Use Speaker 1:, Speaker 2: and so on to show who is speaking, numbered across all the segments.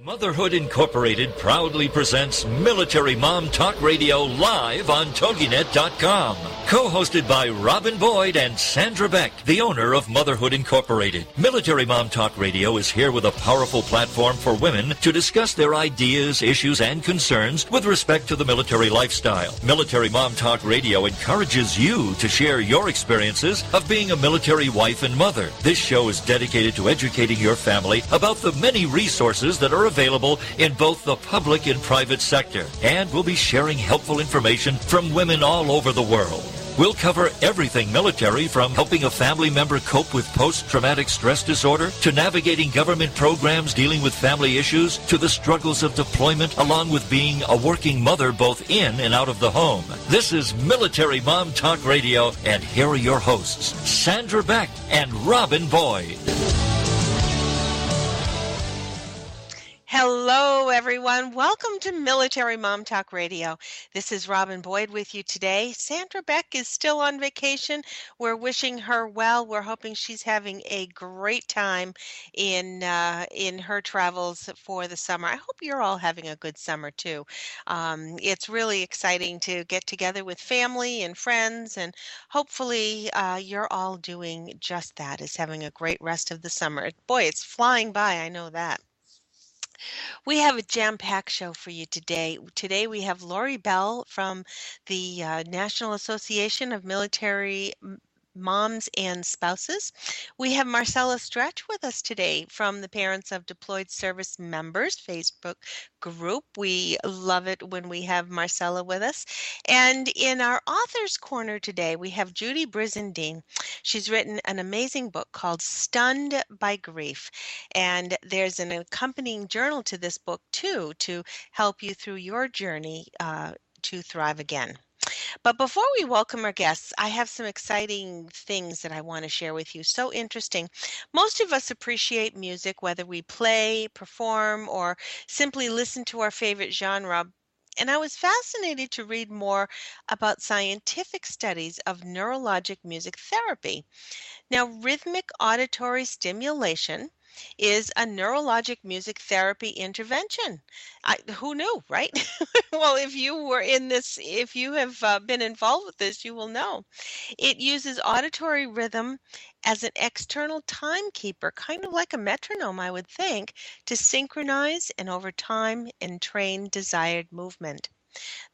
Speaker 1: Motherhood Incorporated proudly presents Military Mom Talk Radio live on TogiNet.com. Co-hosted by Robin Boyd and Sandra Beck, the owner of Motherhood Incorporated. Military Mom Talk Radio is here with a powerful platform for women to discuss their ideas, issues, and concerns with respect to the military lifestyle. Military Mom Talk Radio encourages you to share your experiences of being a military wife and mother. This show is dedicated to educating your family about the many resources that are available in both the public and private sector, and we'll be sharing helpful information from women all over the world. We'll cover everything military, from helping a family member cope with post-traumatic stress disorder, to navigating government programs dealing with family issues, to the struggles of deployment, along with being a working mother both in and out of the home. This is Military Mom Talk Radio, and here are your hosts, Sandra Beck and Robin Boyd.
Speaker 2: Hello, everyone. Welcome to Military Mom Talk Radio. This is Robin Boyd with you today. Sandra Beck is still on vacation. We're wishing her well. We're hoping she's having a great time in her travels for the summer. I hope you're all having a good summer, too. It's really exciting to get together with family and friends, and hopefully you're all doing just that, is having a great rest of the summer. Boy, it's flying by. I know that. We have a jam-packed show for you today. Today we have Lori Bell from the National Association of Military Moms and Spouses. We have Marcella Stretch with us today from the Parents of Deployed Service Members Facebook group. We love it when we have Marcella with us. And in our Author's Corner today, we have Judi Brizandine. She's written an amazing book called Stunned by Grief. And there's an accompanying journal to this book, too, to help you through your journey to thrive again. But before we welcome our guests, I have some exciting things that I want to share with you. So interesting. Most of us appreciate music, whether we play, perform, or simply listen to our favorite genre. And I was fascinated to read more about scientific studies of neurologic music therapy. Now, rhythmic auditory stimulation is a neurologic music therapy intervention. Who knew, right? Well, if you have been involved with this, you will know. It uses auditory rhythm as an external timekeeper, kind of like a metronome, I would think, to synchronize and over time entrain desired movement.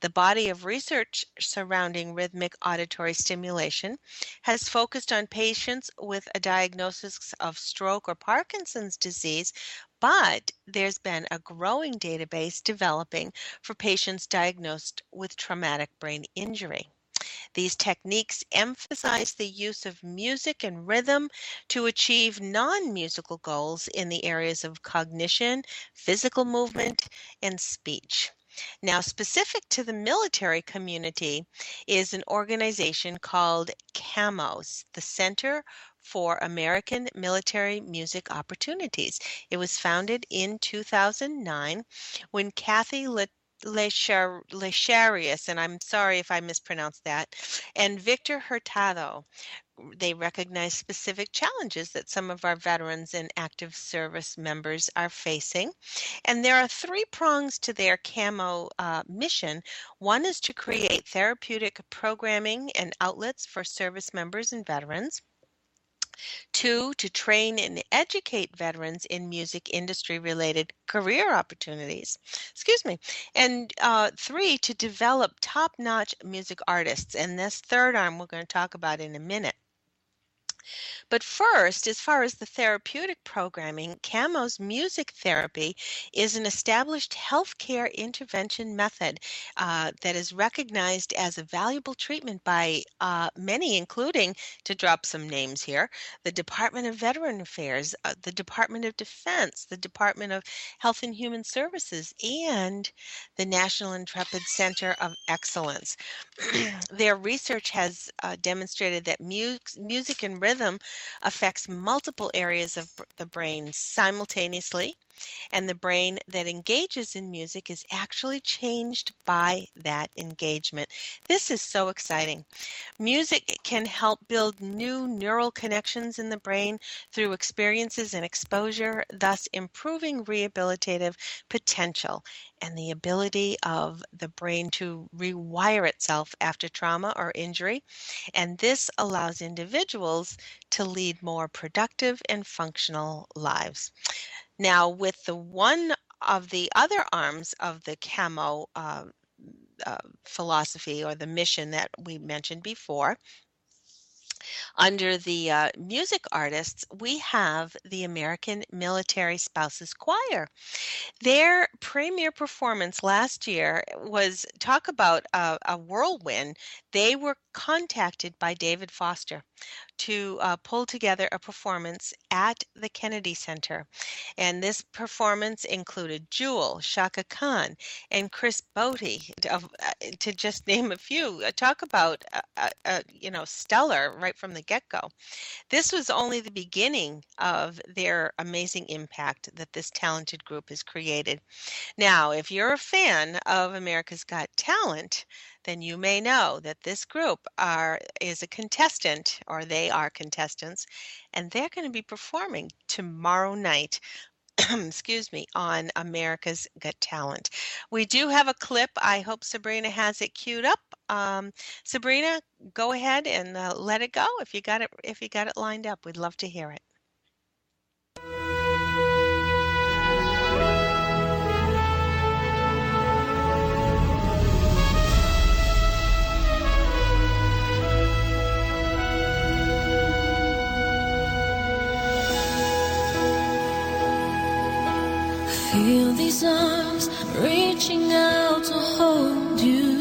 Speaker 2: The body of research surrounding rhythmic auditory stimulation has focused on patients with a diagnosis of stroke or Parkinson's disease, but there's been a growing database developing for patients diagnosed with traumatic brain injury. These techniques emphasize the use of music and rhythm to achieve non-musical goals in the areas of cognition, physical movement, and speech. Now, specific to the military community is an organization called CAMOS, the Center for American Military Music Opportunities. It was founded in 2009 when Kathy Lecharius, and I'm sorry if I mispronounced that, and Victor Hurtado. They recognize specific challenges that some of our veterans and active service members are facing. And there are three prongs to their CAMO mission. One is to create therapeutic programming and outlets for service members and veterans. Two, to train and educate veterans in music industry-related career opportunities. And three, to develop top-notch music artists. And this third arm we're going to talk about in a minute. But first, as far as the therapeutic programming, CAMO's music therapy is an established healthcare intervention method that is recognized as a valuable treatment by many, including, to drop some names here, the Department of Veteran Affairs, the Department of Defense, the Department of Health and Human Services, and the National Intrepid Center of Excellence. Their research has demonstrated that music and rhythm rhythm affects multiple areas of the brain simultaneously, and the brain that engages in music is actually changed by that engagement. This is so exciting. Music can help build new neural connections in the brain through experiences and exposure, thus improving rehabilitative potential and the ability of the brain to rewire itself after trauma or injury. And this allows individuals to lead more productive and functional lives. Now, with the one of the other arms of the camo philosophy or the mission that we mentioned before, under the music artists, we have the American Military Spouses Choir. Their premier performance last year was, talk about a whirlwind. They were contacted by David Foster to pull together a performance at the Kennedy Center. And this performance included Jewel, Shaka Khan, and Chris Botti, to just name a few. Talk about, stellar right from the get-go. This was only the beginning of their amazing impact that this talented group has created. Now, if you're a fan of America's Got Talent, then you may know that this group is a contestant, or they are contestants, and they're going to be performing tomorrow night. Excuse me, on America's Got Talent. We do have a clip. I hope Sabrina has it queued up. Sabrina, go ahead and let it go if you got it. If you got it lined up, we'd love to hear it.
Speaker 3: Feel these arms reaching out to hold you.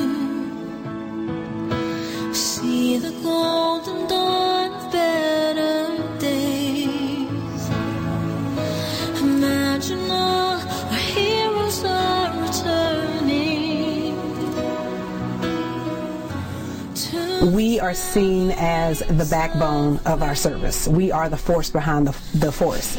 Speaker 3: See the golden dawn of better days. Imagine all our heroes are returning.
Speaker 4: We are seen as the backbone of our service. We are the force behind the force.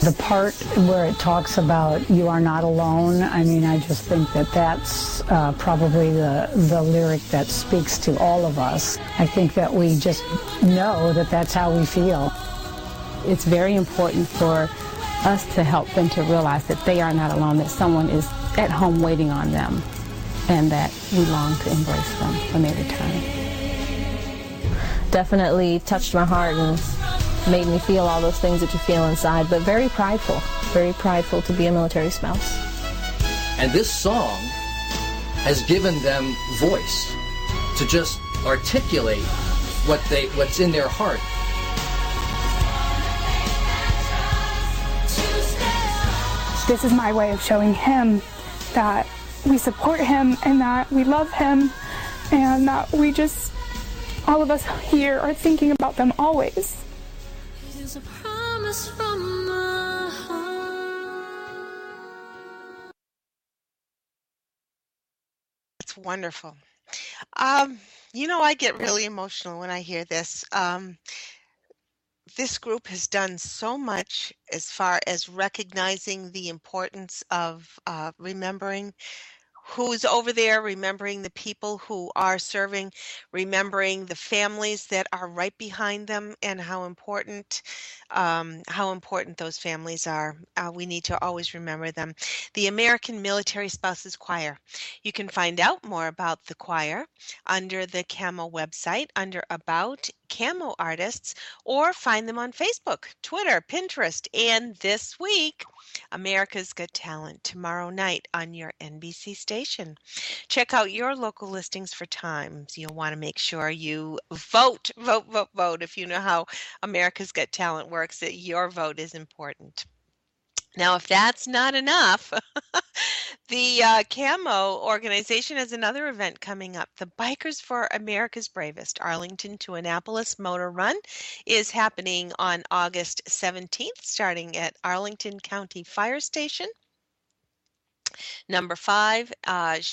Speaker 5: The part where it talks about you are not alone, I mean, I just think that that's probably the lyric that speaks to all of us. I think that we just know that that's how we feel.
Speaker 6: It's very important for us to help them to realize that they are not alone, that someone is at home waiting on them, and that we long to embrace them when they return.
Speaker 7: Definitely touched my heart and made me feel all those things that you feel inside, but very prideful to be a military spouse.
Speaker 8: And this song has given them voice to just articulate what's in their heart.
Speaker 9: This is my way of showing him that we support him and that we love him and that we just, all of us here are thinking about them always.
Speaker 3: A promise from my heart.
Speaker 2: That's wonderful. I get really emotional when I hear this. This group has done so much as far as recognizing the importance of remembering who's over there, remembering the people who are serving, remembering the families that are right behind them, and how important those families are. We need to always remember them. The American Military Spouses Choir. You can find out more about the choir under the Camo website, under About Camo Artists, or find them on Facebook, Twitter, Pinterest, and this week, America's Got Talent, tomorrow night on your NBC station. Check out your local listings for times. You'll want to make sure you vote. If you know how America's Got Talent works, that your vote is important. Now, if that's not enough, the Camo organization has another event coming up. The Bikers for America's Bravest Arlington to Annapolis Motor Run is happening on August 17th, starting at Arlington County Fire Station. Number 5,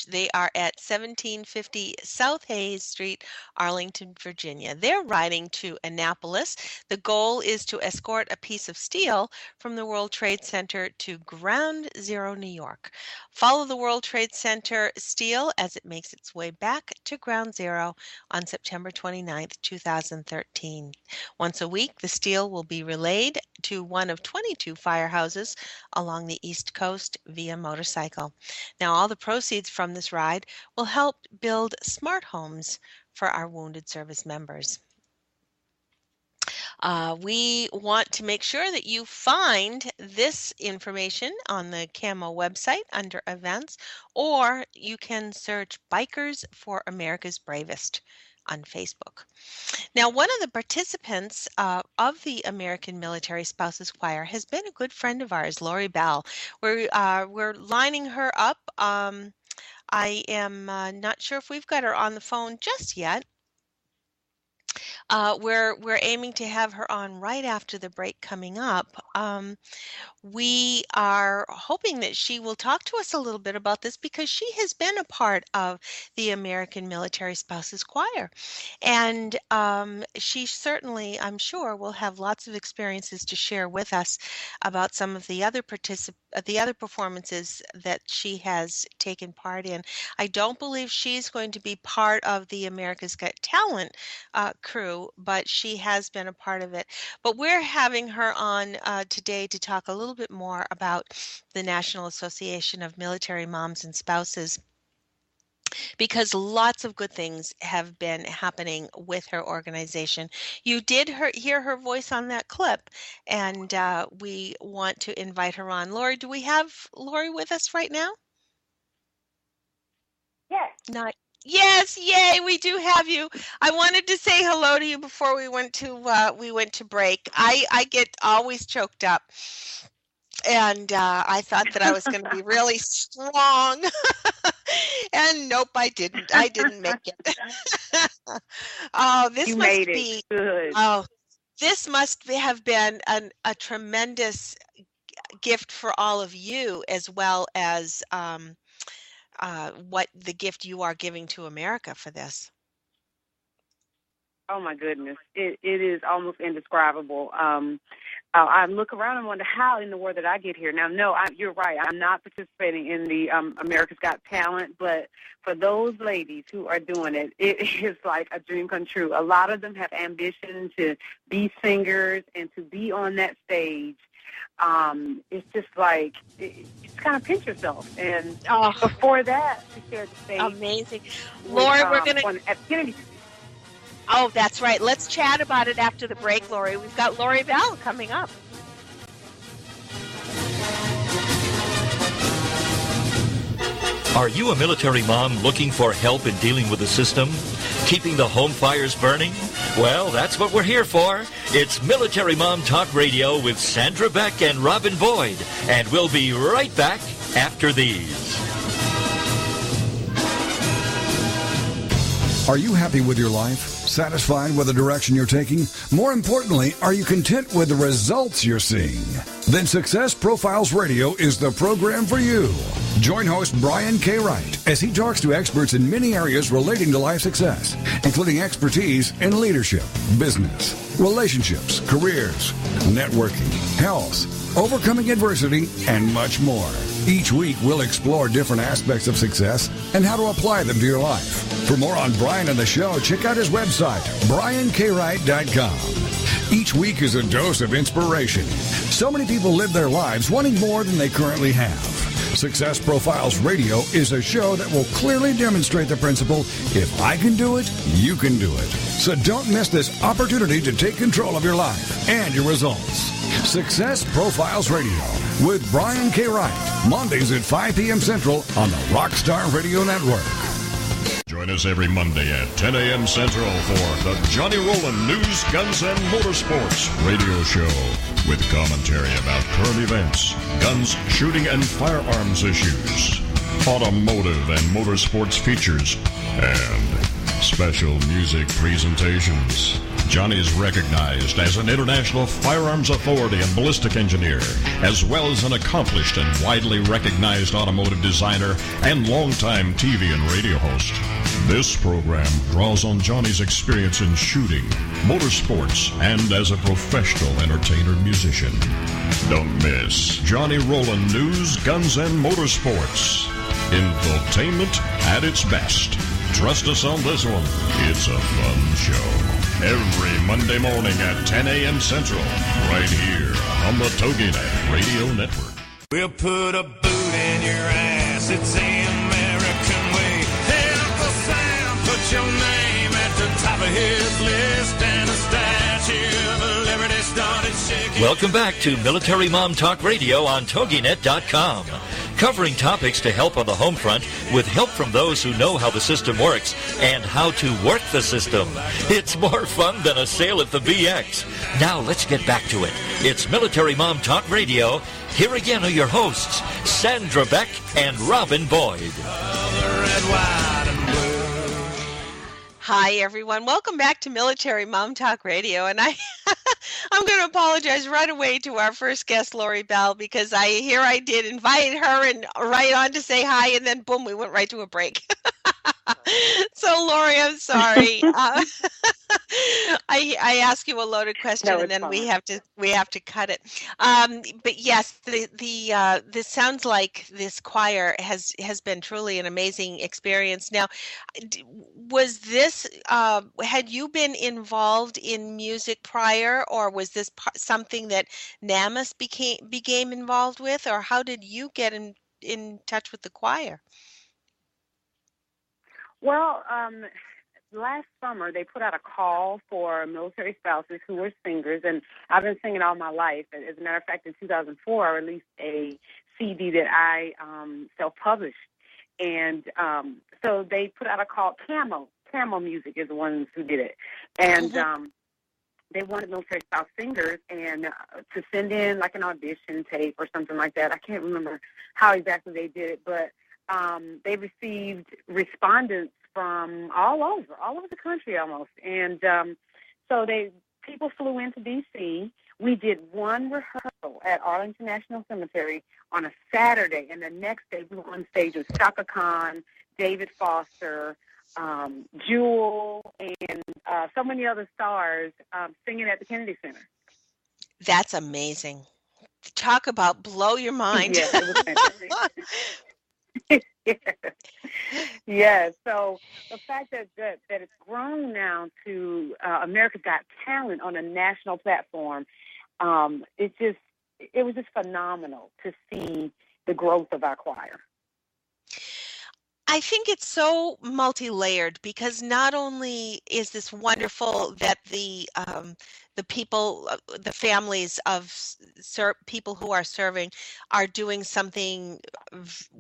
Speaker 2: they are at 1750 South Hayes Street, Arlington, Virginia. They're riding to Annapolis. The goal is to escort a piece of steel from the World Trade Center to Ground Zero, New York. Follow the World Trade Center steel as it makes its way back to Ground Zero on September 29th, 2013. Once a week, the steel will be relayed to one of 22 firehouses along the East Coast via motorcycle. Now, all the proceeds from this ride will help build smart homes for our wounded service members. We want to make sure that you find this information on the CAMO website under events, or you can search Bikers for America's Bravest on Facebook. Now, one of the participants of the American Military Spouses Choir has been a good friend of ours, Lori Bell. We're lining her up. I am not sure if we've got her on the phone just yet. We're aiming to have her on right after the break coming up. We are hoping that she will talk to us a little bit about this because she has been a part of the American Military Spouses Choir. And she certainly, I'm sure, will have lots of experiences to share with us about some of the other performances that she has taken part in. I don't believe she's going to be part of the America's Got Talent crew, but she has been a part of it. But we're having her on today to talk a little bit more about the National Association of Military Moms and Spouses, because lots of good things have been happening with her organization. You did hear her voice on that clip, and we want to invite her on. Lori, do we have Lori with us right now?
Speaker 10: Yes.
Speaker 2: Yes, yay, we do have you. I wanted to say hello to you before we went to break. I get always choked up, and I thought that I was going to be really strong, and nope, I didn't. I didn't make it. Oh, this must be good. Oh, this must have been a tremendous gift for all of you, as well as what the gift you are giving to America for this.
Speaker 10: Oh my goodness, it is almost indescribable. I look around and wonder how in the world did I get here. Now, no, you're right. I'm not participating in the America's Got Talent, but for those ladies who are doing it, it is like a dream come true. A lot of them have ambition to be singers and to be on that stage. It's just like, you just kind of pinch yourself. And before that, we shared the stage.
Speaker 2: Amazing. Lori, we're going to... Oh, that's right. Let's chat about it after the break, Lori. We've got Lori Bell coming up.
Speaker 1: Are you a military mom looking for help in dealing with the system? Keeping the home fires burning? Well, that's what we're here for. It's Military Mom Talk Radio with Sandra Beck and Robin Boyd. And we'll be right back after these.
Speaker 11: Are you happy with your life? Satisfied with the direction you're taking? More importantly, are you content with the results you're seeing? Then Success Profiles Radio is the program for you. Join host Brian K. Wright as he talks to experts in many areas relating to life success, including expertise in leadership, business, relationships, careers, networking, health, overcoming adversity, and much more. Each week, we'll explore different aspects of success and how to apply them to your life. For more on Brian and the show, check out his website, briankwright.com. Each week is a dose of inspiration. So many people live their lives wanting more than they currently have. Success Profiles Radio is a show that will clearly demonstrate the principle, if I can do it, you can do it. So don't miss this opportunity to take control of your life and your results. Success Profiles Radio with Brian K. Wright, Mondays at 5 p.m. Central on the Rockstar Radio Network.
Speaker 12: Join us every Monday at 10 a.m. Central for the Johnny Rowland News, Guns, and Motorsports radio show with commentary about current events, guns, shooting, and firearms issues, automotive and motorsports features, and special music presentations. Johnny is recognized as an international firearms authority and ballistic engineer, as well as an accomplished and widely recognized automotive designer and longtime TV and radio host. This program draws on Johnny's experience in shooting, motorsports, and as a professional entertainer musician. Don't miss Johnny Rowland News, Guns, and Motorsports. Infotainment at its best. Trust us on this one. It's a fun show. Every Monday morning at 10 a.m. Central, right here on the TogiNet Radio Network.
Speaker 13: We'll put a boot in your ass. It's the American way. Hey, Uncle Sam, put your name at the top of his list, and the Statue of Liberty started shaking.
Speaker 1: Welcome back to Military Mom Talk Radio on TogiNet.com. Covering topics to help on the home front with help from those who know how the system works and how to work the system. It's more fun than a sail at the BX. Now let's get back to it. It's Military Mom Talk Radio. Here again are your hosts, Sandra Beck and Robin Boyd.
Speaker 2: Hi, everyone. Welcome back to Military Mom Talk Radio. And I'm going to apologize right away to our first guest, Lori Bell, because I did invite her and right on to say hi, and then boom, we went right to a break. So, Lori, I'm sorry. I ask you a loaded question, and then we have to cut it. But yes, this sounds like this choir has been truly an amazing experience. Now, was this had you been involved in music prior, or was this something that NAMMAS became involved with, or how did you get in touch with the choir?
Speaker 10: Well, last summer they put out a call for military spouses who were singers, and I've been singing all my life. As a matter of fact, in 2004, I released a CD that I self-published, and so they put out a call. Camo Music is the ones who did it, and they wanted military spouse singers and to send in like an audition tape or something like that. I can't remember how exactly they did it, but they received respondents from all over the country almost. And so people flew into D.C. We did one rehearsal at Arlington National Cemetery on a Saturday, and the next day we were on stage with Shaka Khan, David Foster, Jewel, and so many other stars singing at the Kennedy Center.
Speaker 2: That's amazing. Talk about blow your mind.
Speaker 10: Yeah, it was fantastic. Yes. So the fact that it's grown now to America's Got Talent on a national platform, it was just phenomenal to see the growth of our choir.
Speaker 2: I think it's so multi-layered because not only is this wonderful that the people, the families of people who are serving are doing something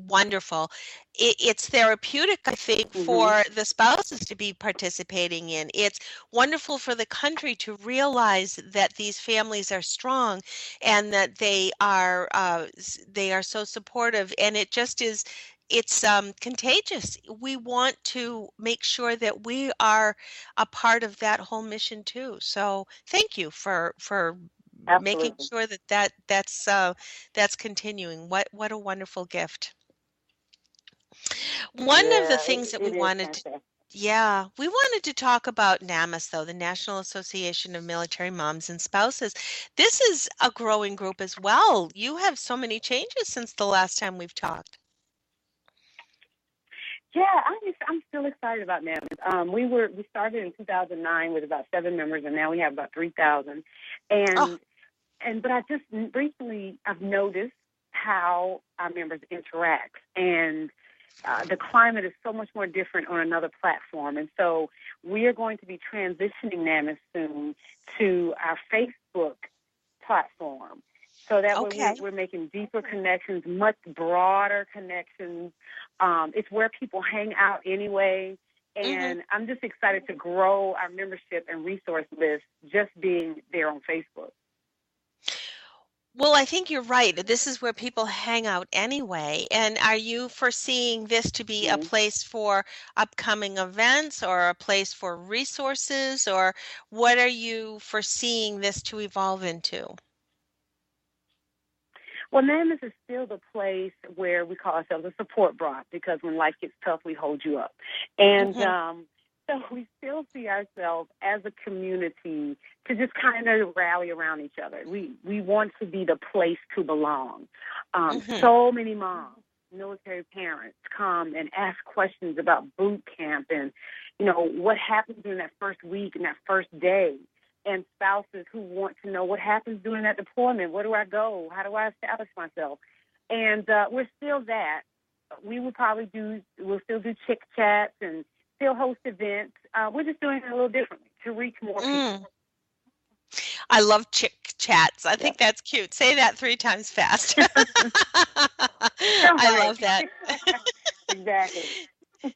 Speaker 2: wonderful. It's therapeutic, I think, for the spouses to be participating in. It's wonderful for the country to realize that these families are strong and that they are so supportive, and it just is. It's contagious. We want to make sure that we are a part of that whole mission too. So thank you for making sure that's continuing. What a wonderful gift. One of the things that we wanted to talk about NAMMAS, though, the National Association of Military Moms and Spouses. This is a growing group as well. You have so many changes since the last time we've talked.
Speaker 10: Yeah, I'm still excited about NAMMAS. We started in 2009 with about 7 members, and now we have about 3,000. But I just recently I've noticed how our members interact, and the climate is so much more different on another platform. And so we are going to be transitioning NAMMAS soon to our Facebook platform. So that way we're making deeper connections, much broader connections. It's where people hang out anyway. And I'm just excited to grow our membership and resource list just being there on Facebook.
Speaker 2: Well, I think you're right. This is where people hang out anyway. And are you foreseeing this to be a
Speaker 10: Mhm.
Speaker 2: place for upcoming events or a place for resources, or what are you foreseeing this to evolve into?
Speaker 10: Well, NAMMAS is still the place where we call ourselves a support bra, because when life gets tough, we hold you up. And
Speaker 2: Hmm.
Speaker 10: so we still see ourselves as a community to just kind of rally around each other. We want to be the place to belong.
Speaker 2: Hmm.
Speaker 10: So many moms, military parents, come and ask questions about boot camp and, what happens during that first week and that first day, and spouses who want to know what happens during that deployment. Where do I go? How do I establish myself? And we're still that. We'll still do chick chats and still host events. We're just doing it a little differently to reach more
Speaker 2: Mm.
Speaker 10: people.
Speaker 2: I love chick chats. I
Speaker 10: Yep.
Speaker 2: think that's cute. Say that 3 times fast.
Speaker 10: You're
Speaker 2: I
Speaker 10: right.
Speaker 2: love that.
Speaker 10: Exactly.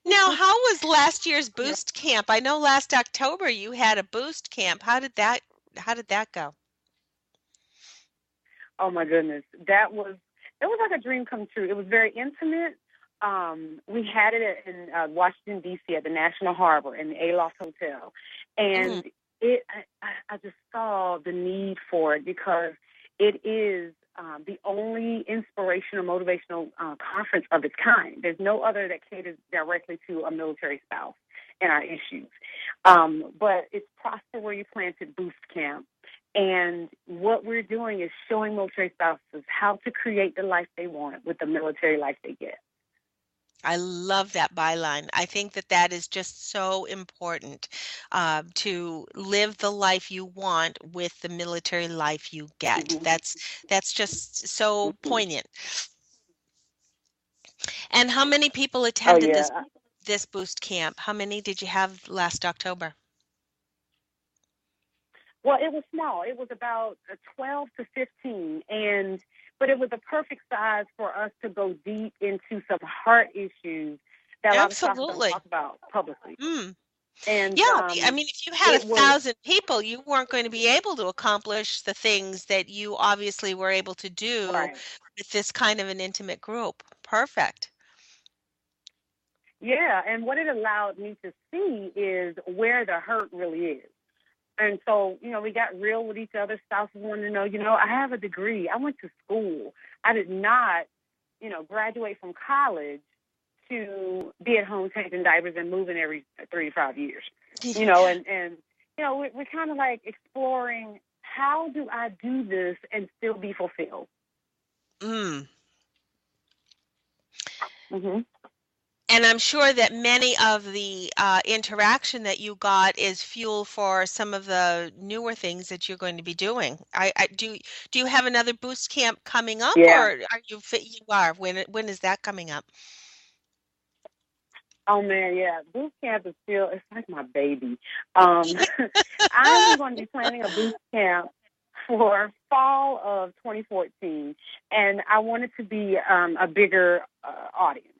Speaker 2: Now, how was last year's
Speaker 10: Yep.
Speaker 2: boost camp? I know last October you had a boost camp. How did that go?
Speaker 10: Oh my goodness, it was like a dream come true. It was very intimate. We had it in Washington D.C. at the National Harbor in the Aloft Hotel,
Speaker 2: Mm.
Speaker 10: and I just saw the need for it because it is the only inspirational, motivational conference of its kind. There's no other that caters directly to a military spouse and our issues. But it's Prosper Where You Planted Boost Camp. And what we're doing is showing military spouses how to create the life they want with the military life they get.
Speaker 2: I love that byline. I think that that is just so important, to live the life you want with the military life you get.
Speaker 10: Mm-hmm.
Speaker 2: That's just so
Speaker 10: Mm-hmm.
Speaker 2: poignant. And how many people
Speaker 10: Oh,
Speaker 2: attended this
Speaker 10: yeah.
Speaker 2: this boost camp? How many did you have last October?
Speaker 10: Well, it was small. It was about 12 to 15, but it was a perfect size for us to go deep into some heart issues that a lot of spouses don't
Speaker 2: Absolutely.
Speaker 10: talk about publicly.
Speaker 2: Mm.
Speaker 10: And
Speaker 2: Yeah, I mean, if you had a
Speaker 10: it was
Speaker 2: thousand people, you weren't going to be able to accomplish the things that you obviously were able to do
Speaker 10: right.
Speaker 2: with this kind of an intimate group. Perfect.
Speaker 10: Yeah, and what it allowed me to see is where the hurt really is. And so, we got real with each other. Spouses wanted to know, I have a degree. I went to school. I did not, graduate from college to be at home changing diapers and moving every 3 to 5 years. We're kind of like exploring, how do I do this and still be fulfilled?
Speaker 2: Mm.
Speaker 10: Mm-hmm.
Speaker 2: And I'm sure that many of the interaction that you got is fuel for some of the newer things that you're going to be doing. Do you have another boost camp coming up,
Speaker 10: Yeah.
Speaker 2: or you are? When is that coming up?
Speaker 10: Oh man, yeah. Boot camp is it's like my baby. I'm going to be planning a boot camp for fall of 2014, and I want it to be a bigger audience.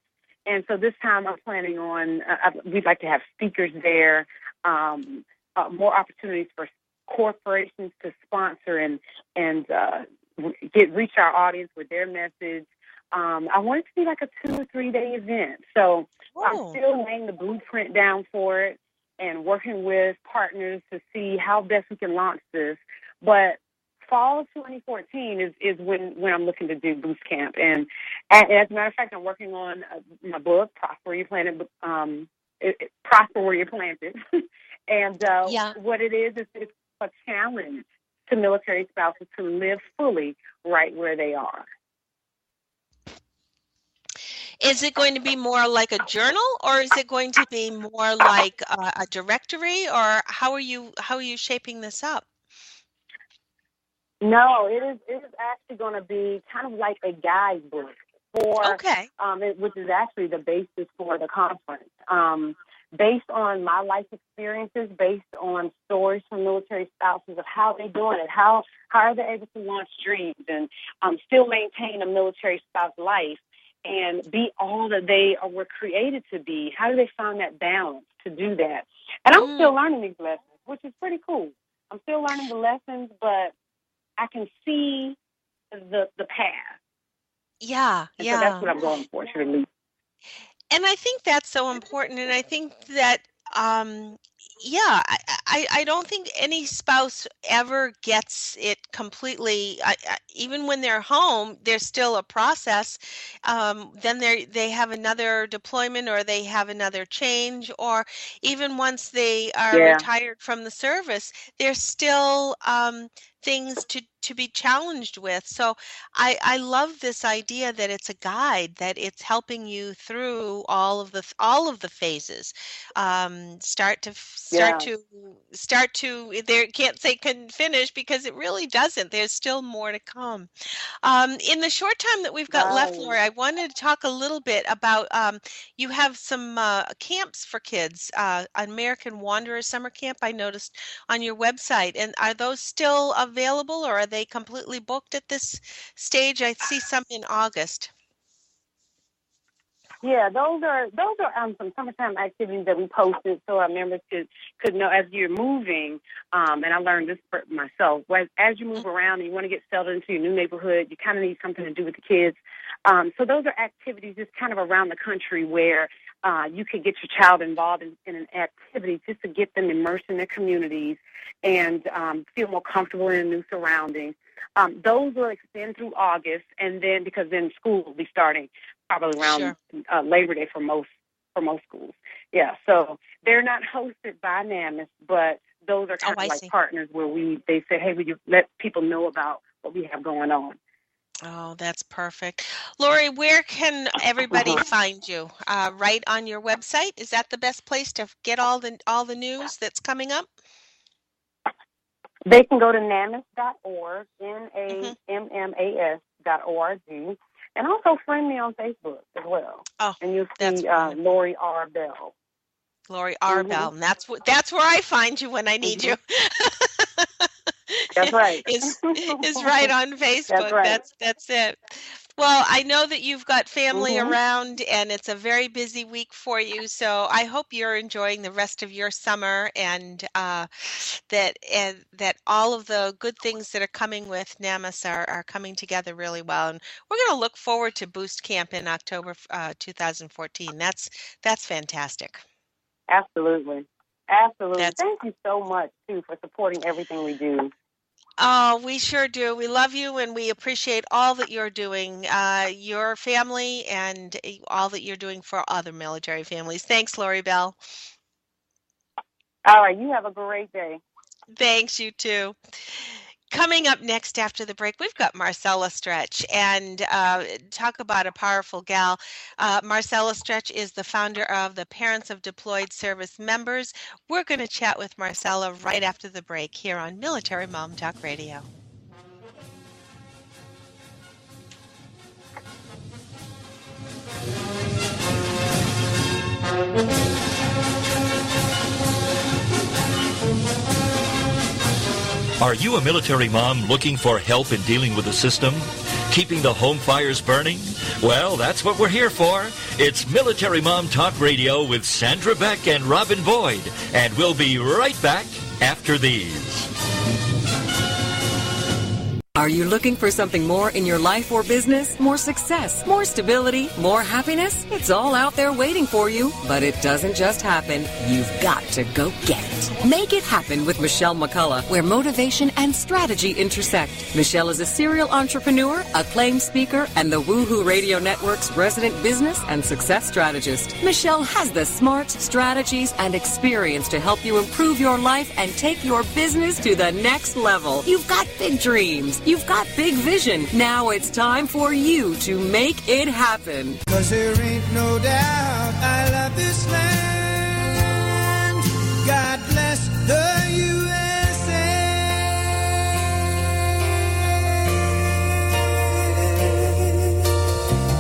Speaker 10: And so this time I'm planning on, we'd like to have speakers there, more opportunities for corporations to sponsor and reach our audience with their message. I want it to be like a 2 or 3 day event. So I'm
Speaker 2: Oh.
Speaker 10: still laying the blueprint down for it and working with partners to see how best we can launch this. But fall of 2014 is when I'm looking to do boost camp. And as a matter of fact, I'm working on my book, Prosper Where You Planted. Prosper Where You Planted. And
Speaker 2: Yeah.
Speaker 10: what it is it's a challenge to military spouses to live fully right where they are.
Speaker 2: Is it going to be more like a journal, or is it going to be more like a directory, or how are you shaping this up?
Speaker 10: No, it is actually going to be kind of like a guidebook
Speaker 2: Okay.
Speaker 10: which is actually the basis for the conference. Based on my life experiences, based on stories from military spouses of how they're doing it, how are they able to launch dreams and still maintain a military spouse life and be all that they were created to be. How do they find that balance to do that? And I'm still learning these lessons, which is pretty cool. I'm still learning the lessons, but I can see the path.
Speaker 2: Yeah,
Speaker 10: And
Speaker 2: yeah.
Speaker 10: so that's what I'm going for, to release.
Speaker 2: And I think that's so important. And I think that, yeah, I don't think any spouse ever gets it completely. Even when they're home, there's still a process. Then they have another deployment, or they have another change, or even once they are
Speaker 10: Yeah.
Speaker 2: retired from the service, there's still things to be challenged with. So I love this idea that it's a guide, that it's helping you through all of the phases. Start to there, can't say can finish, because it really doesn't. There's still more to come. In the short time that we've got left, Laura, I wanted to talk a little bit about, you have some camps for kids, American Wanderer Summer Camp, I noticed on your website. And are those still available, or are they completely booked at this stage? I see some in August.
Speaker 10: Yeah, those are some summertime activities that we posted so our members could know as you're moving. And I learned this for myself. As you move around and you want to get settled into your new neighborhood, you kind of need something to do with the kids. So those are activities just kind of around the country where you could get your child involved in an activity just to get them immersed in their communities and feel more comfortable in new surroundings. Those will extend through August, and then because then school will be starting probably around Labor Day for most schools. Yeah, so they're not hosted by NAMMAS, but those are kind of like partners where they say, hey, would you let people know about what we have going on?
Speaker 2: Oh, that's perfect. Lori, where can everybody find you? Right on your website? Is that the best place to get all the news that's coming up?
Speaker 10: They can go to NAMMAS.org, NAMMAS.org, and also friend me on Facebook as well. Oh, and you'll see Lori R. Bell.
Speaker 2: Lori R. Bell. And that's where I find you when I need you.
Speaker 10: That's right.
Speaker 2: is right on Facebook. That's right. That's it. Well, I know that you've got family around, and it's a very busy week for you. So I hope you're enjoying the rest of your summer, and that all of the good things that are coming with NAMMAS are coming together really well. And we're going to look forward to Boost Camp in October 2014. That's fantastic.
Speaker 10: Absolutely. Absolutely. Thank you so much, too, for supporting everything we do.
Speaker 2: Oh, we sure do. We love you, and we appreciate all that you're doing, your family, and all that you're doing for other military families. Thanks, Lori Bell.
Speaker 10: All right. You have a great day.
Speaker 2: Thanks, you too. Coming up next after the break, we've got Marcella Stretch, and talk about a powerful gal. Marcella Stretch is the founder of the Parents of Deployed Service Members. We're going to chat with Marcella right after the break here on Military Mom Talk Radio.
Speaker 1: Are you a military mom looking for help in dealing with the system? Keeping the home fires burning? Well, that's what we're here for. It's Military Mom Talk Radio with Sandra Beck and Robin Boyd. And we'll be right back after these.
Speaker 14: Are you looking for something more in your life or business? More success, more stability, more happiness? It's all out there waiting for you, but it doesn't just happen. You've got to go get it. Make it happen with Michelle McCullough, where motivation and strategy intersect. Michelle is a serial entrepreneur, acclaimed speaker, and the Woohoo Radio Network's resident business and success strategist. Michelle has the smarts, strategies, and experience to help you improve your life and take your business to the next level. You've got big dreams. You've got big vision. Now it's time for you to make it happen.
Speaker 15: 'Cause there ain't no doubt I love this land. God bless the USA.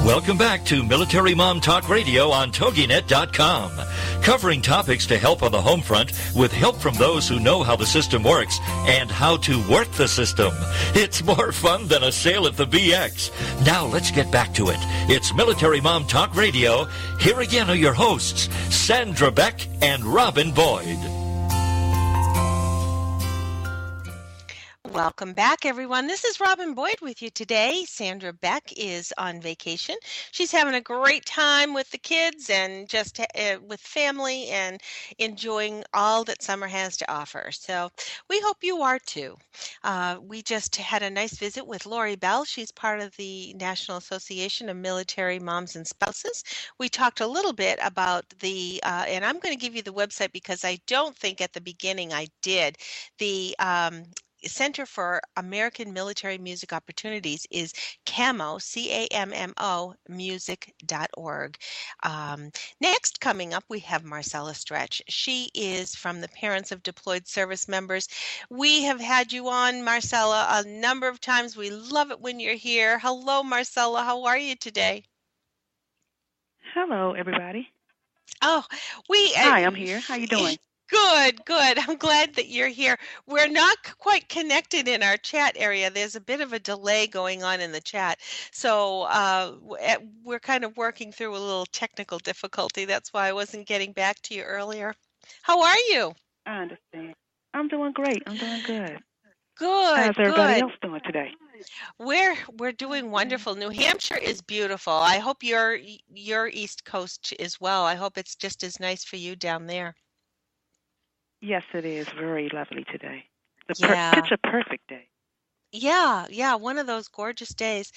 Speaker 1: Welcome back to Military Mom Talk Radio on TogiNet.com. Covering topics to help on the home front with help from those who know how the system works and how to work the system. It's more fun than a sale at the BX. Now let's get back to it. It's Military Mom Talk Radio. Here again are your hosts, Sandra Beck and Robin Boyd.
Speaker 2: Welcome back, everyone. This is Robin Boyd with you today. Sandra Beck is on vacation. She's having a great time with the kids and just with family and enjoying all that summer has to offer. So we hope you are too. We just had a nice visit with Lori Bell. She's part of the National Association of Military Moms and Spouses. We talked a little bit about and I'm going to give you the website because I don't think at the beginning I did. The Center for American Military Music Opportunities is CAMMO, CAMMO, music.org. Next, coming up, we have Marcella Stretch. She is from the Parents of Deployed Service Members. We have had you on, Marcella, a number of times. We love it when you're here. Hello, Marcella. How are you today?
Speaker 16: Hello, everybody.
Speaker 2: Oh,
Speaker 16: Hi, I'm here. How you doing?
Speaker 2: Good, good. I'm glad that you're here. We're not quite connected in our chat area. There's a bit of a delay going on in the chat. So we're kind of working through a little technical difficulty. That's why I wasn't getting back to you earlier. How are you?
Speaker 16: I understand. I'm doing great. I'm doing good.
Speaker 2: Good,
Speaker 16: How's everybody
Speaker 2: good.
Speaker 16: else doing today?
Speaker 2: We're doing wonderful. New Hampshire is beautiful. I hope your East Coast is well. I hope it's just as nice for you down there.
Speaker 16: Yes, it is very lovely today.
Speaker 2: Yeah.
Speaker 16: Picture perfect day.
Speaker 2: Yeah, one of those gorgeous days.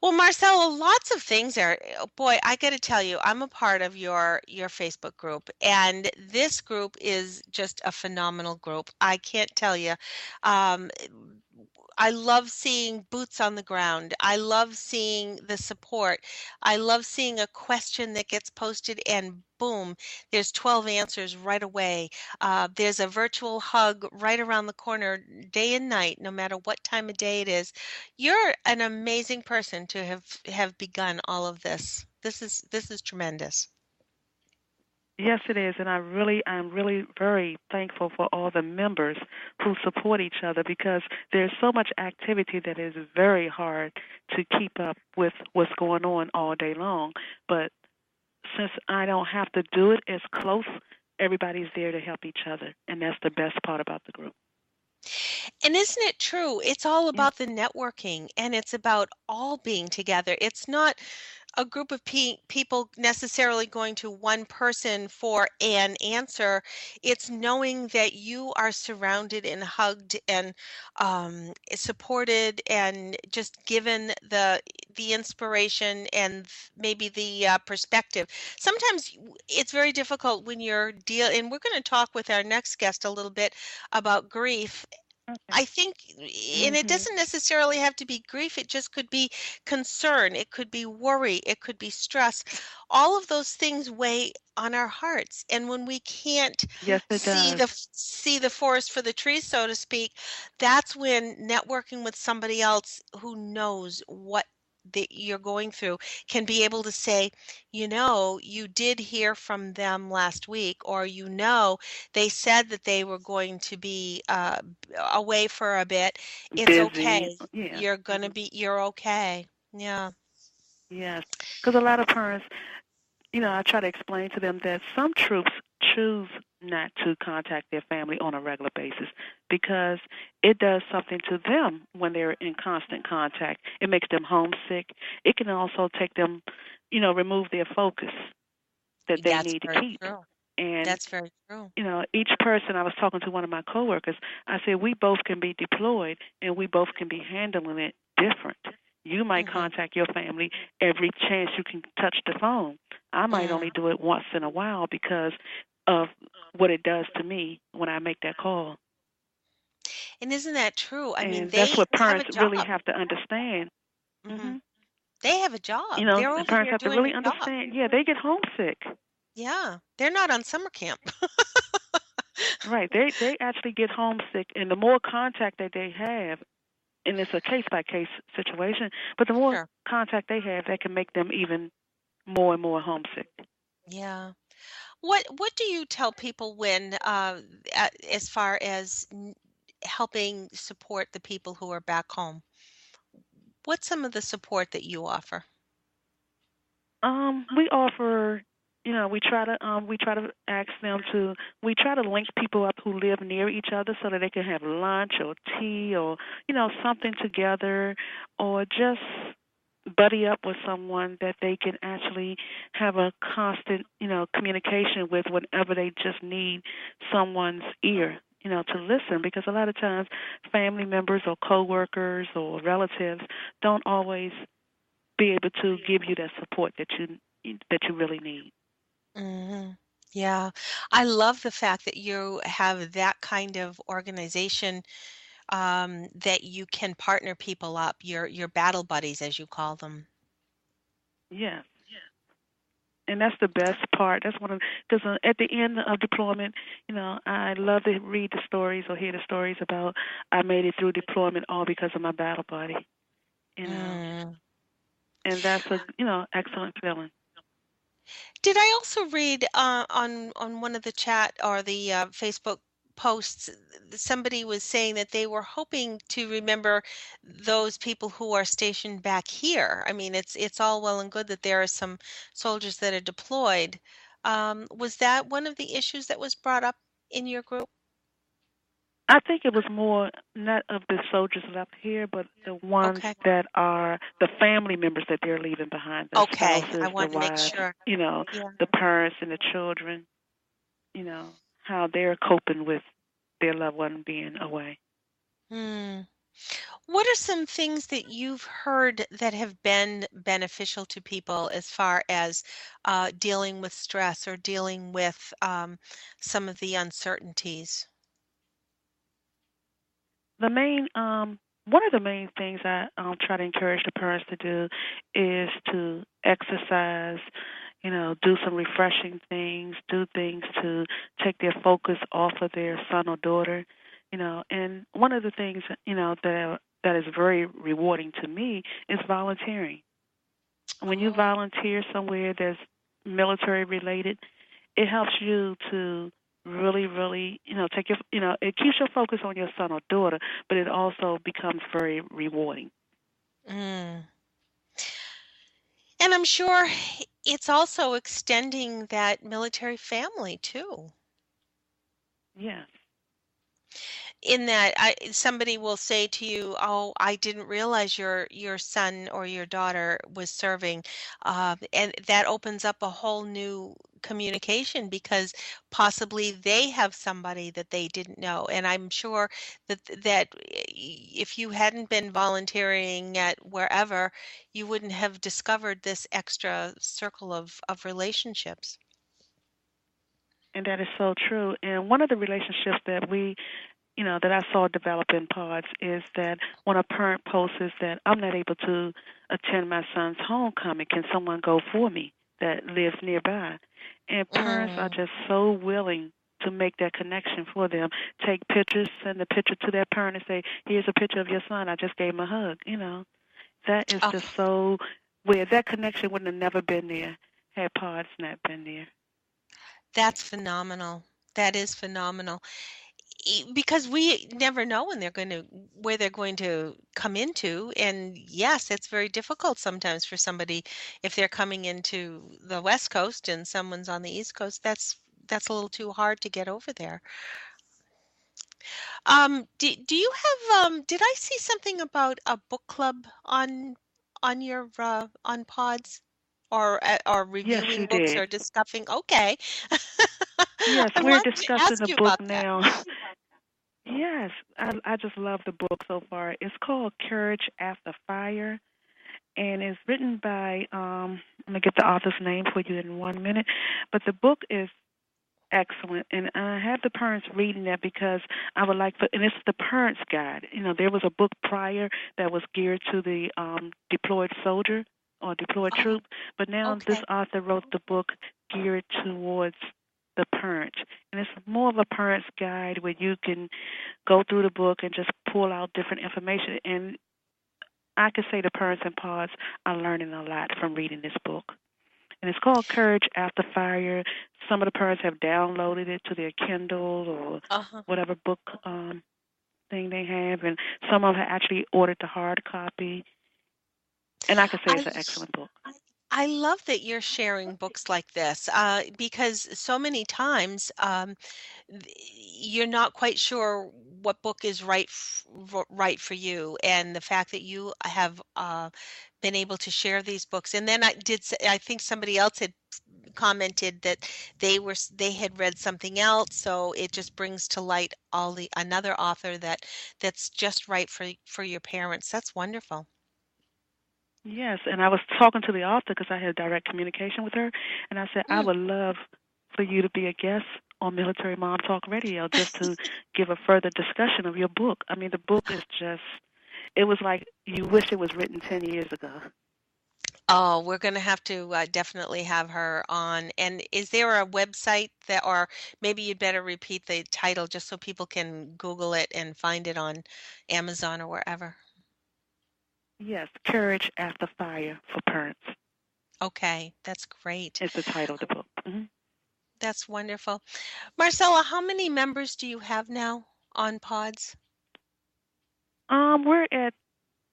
Speaker 2: Well, Marcella, lots of things are, boy, I got to tell you, I'm a part of your Facebook group, and this group is just a phenomenal group. I can't tell you. Um, I love seeing boots on the ground. I love seeing the support. I love seeing a question that gets posted and boom, there's 12 answers right away. There's a virtual hug right around the corner day and night, no matter what time of day it is. You're an amazing person to have begun all of this. This is tremendous.
Speaker 16: Yes, it is, and I'm really very thankful for all the members who support each other because there's so much activity that is very hard to keep up with what's going on all day long. But since I don't have to do it as close, everybody's there to help each other, and that's the best part about the group.
Speaker 2: And isn't it true? It's all about the networking and it's about all being together. It's not a group of people necessarily going to one person for an answer. It's knowing that you are surrounded and hugged and supported and just given the inspiration and maybe the perspective. Sometimes it's very difficult when you're and we're going to talk with our next guest a little bit about grief. I think, and it doesn't necessarily have to be grief, it just could be concern, it could be worry, it could be stress. All of those things weigh on our hearts. And when we can't see the forest for the trees, so to speak, that's when networking with somebody else who knows what you're going through can be able to say, you did hear from them last week, or they said that they were going to be away for a bit. It's
Speaker 16: busy.
Speaker 2: okay.
Speaker 16: Yeah.
Speaker 2: You're okay. Yeah.
Speaker 16: Yes, because a lot of parents, I try to explain to them that some troops choose not to contact their family on a regular basis because it does something to them when they're in constant contact. It makes them homesick. It can also take them, remove their focus that they need to keep.
Speaker 2: True.
Speaker 16: And
Speaker 2: that's very true.
Speaker 16: Each person, I was talking to one of my coworkers, I said, we both can be deployed and we both can be handling it different. You might contact your family every chance you can touch the phone. I might only do it once in a while because of what it does to me when I make that call.
Speaker 2: And isn't that true? I mean,
Speaker 16: that's what parents really have to understand.
Speaker 2: Mm-hmm. They have a job.
Speaker 16: The parents have to really understand. Yeah, they get homesick.
Speaker 2: Yeah, they're not on summer camp.
Speaker 16: Right. They actually get homesick, and the more contact that they have, and it's a case-by-case situation, but the more contact they have, that can make them even more and more homesick.
Speaker 2: Yeah. What do you tell people when, as far as helping support the people who are back home? What's some of the support that you offer?
Speaker 16: We offer we try to ask them to. We try to link people up who live near each other so that they can have lunch or tea or something together, or just buddy up with someone that they can actually have a constant communication with whenever they just need someone's ear to listen, because a lot of times family members or coworkers or relatives don't always be able to give you that support that you really need.
Speaker 2: Hmm. Yeah, I love the fact that you have that kind of organization, that you can partner people up, your battle buddies, as you call them.
Speaker 16: Yes. And that's the best part. That's one of, because at the end of deployment, I love to read the stories or hear the stories about I made it through deployment all because of my battle buddy.
Speaker 2: Mm.
Speaker 16: And that's a excellent feeling.
Speaker 2: Did I also read on one of the chat or the Facebook posts, somebody was saying that they were hoping to remember those people who are stationed back here. I mean, it's all well and good that there are some soldiers that are deployed. Was that one of the issues that was brought up in your group?
Speaker 16: I think it was more not of the soldiers left here, but the ones
Speaker 2: Okay.
Speaker 16: that are the family members that they're leaving behind, the
Speaker 2: Okay, I
Speaker 16: spouses, the
Speaker 2: wanted to make
Speaker 16: wives,
Speaker 2: sure. Yeah.
Speaker 16: the parents and the children, how they're coping with their loved one being away.
Speaker 2: Hmm. What are some things that you've heard that have been beneficial to people as far as dealing with stress or dealing with some of the uncertainties?
Speaker 16: The main, one of the main things I try to encourage the parents to do is to exercise, do some refreshing things, do things to take their focus off of their son or daughter, And one of the things, that is very rewarding to me is volunteering. When you volunteer somewhere that's military related, it helps you to really, really, take it keeps your focus on your son or daughter, but it also becomes very rewarding.
Speaker 2: Mm. And I'm sure it's also extending that military family too.
Speaker 16: Yes.
Speaker 2: In that somebody will say to you, "Oh, I didn't realize your son or your daughter was serving," and that opens up a whole new communication because possibly they have somebody that they didn't know. And I'm sure that if you hadn't been volunteering at wherever, you wouldn't have discovered this extra circle of relationships.
Speaker 16: And that is so true. And one of the relationships that that I saw develop in PODS is that when a parent posts that I'm not able to attend my son's homecoming, can someone go for me that lives nearby? And parents are just so willing to make that connection for them. Take pictures, send a picture to their parent and say, here's a picture of your son. I just gave him a hug. That is just so weird. That connection wouldn't have never been there had PODS not been there.
Speaker 2: That's phenomenal. That is phenomenal. Because we never know where they're going to come into, and yes, it's very difficult sometimes for somebody if they're coming into the West Coast and someone's on the East Coast. That's a little too hard to get over there. Do you have did I see something about a book club on your on Pods, or
Speaker 16: Yes,
Speaker 2: reviewing
Speaker 16: you
Speaker 2: books
Speaker 16: did.
Speaker 2: or discussing? Okay.
Speaker 16: Yes,
Speaker 2: I
Speaker 16: we're
Speaker 2: wanted to
Speaker 16: discussing
Speaker 2: ask
Speaker 16: the
Speaker 2: you
Speaker 16: book
Speaker 2: about that.
Speaker 16: now. Yes, I just love the book so far. It's called Courage After Fire, and it's written by, I'm going to get the author's name for you in 1 minute, but the book is excellent, and I have the parents reading that because I would like and it's the parents' guide. There was a book prior that was geared to the deployed soldier or deployed troop, but now this author wrote the book geared towards the parent, and it's more of a parent's guide where you can go through the book and just pull out different information. And I could say the parents and PODS are learning a lot from reading this book. And it's called Courage After Fire. Some of the parents have downloaded it to their Kindle or whatever book thing they have, and some of them have actually ordered the hard copy. And I could say it's an excellent book.
Speaker 2: I I love that you're sharing books like this because so many times you're not quite sure what book is right for you, and the fact that you have been able to share these books. And then I think somebody else had commented that they had read something else, so it just brings to light another author that's just right for your parents. That's wonderful.
Speaker 16: Yes, and I was talking to the author because I had direct communication with her, and I said, I would love for you to be a guest on Military Mom Talk Radio just to give a further discussion of your book. I mean, the book is just, it was like you wish it was written 10 years ago.
Speaker 2: Oh, we're going to have to definitely have her on. And is there a website or maybe you'd better repeat the title just so people can Google it and find it on Amazon or wherever?
Speaker 16: Yes, Courage After Fire for Parents.
Speaker 2: Okay, that's great.
Speaker 16: It's the title of the book. Mm-hmm.
Speaker 2: That's wonderful. Marcella, how many members do you have now on PODS?
Speaker 16: We're at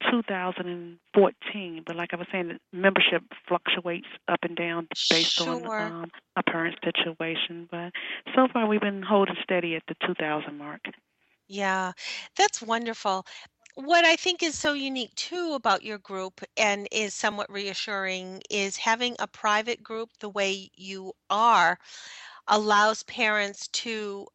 Speaker 16: 2014, but like I was saying, the membership fluctuates up and down based on a parent's situation. But so far, we've been holding steady at the 2,000 mark.
Speaker 2: Yeah, that's wonderful. What I think is so unique too about your group and is somewhat reassuring is having a private group the way you are allows parents to,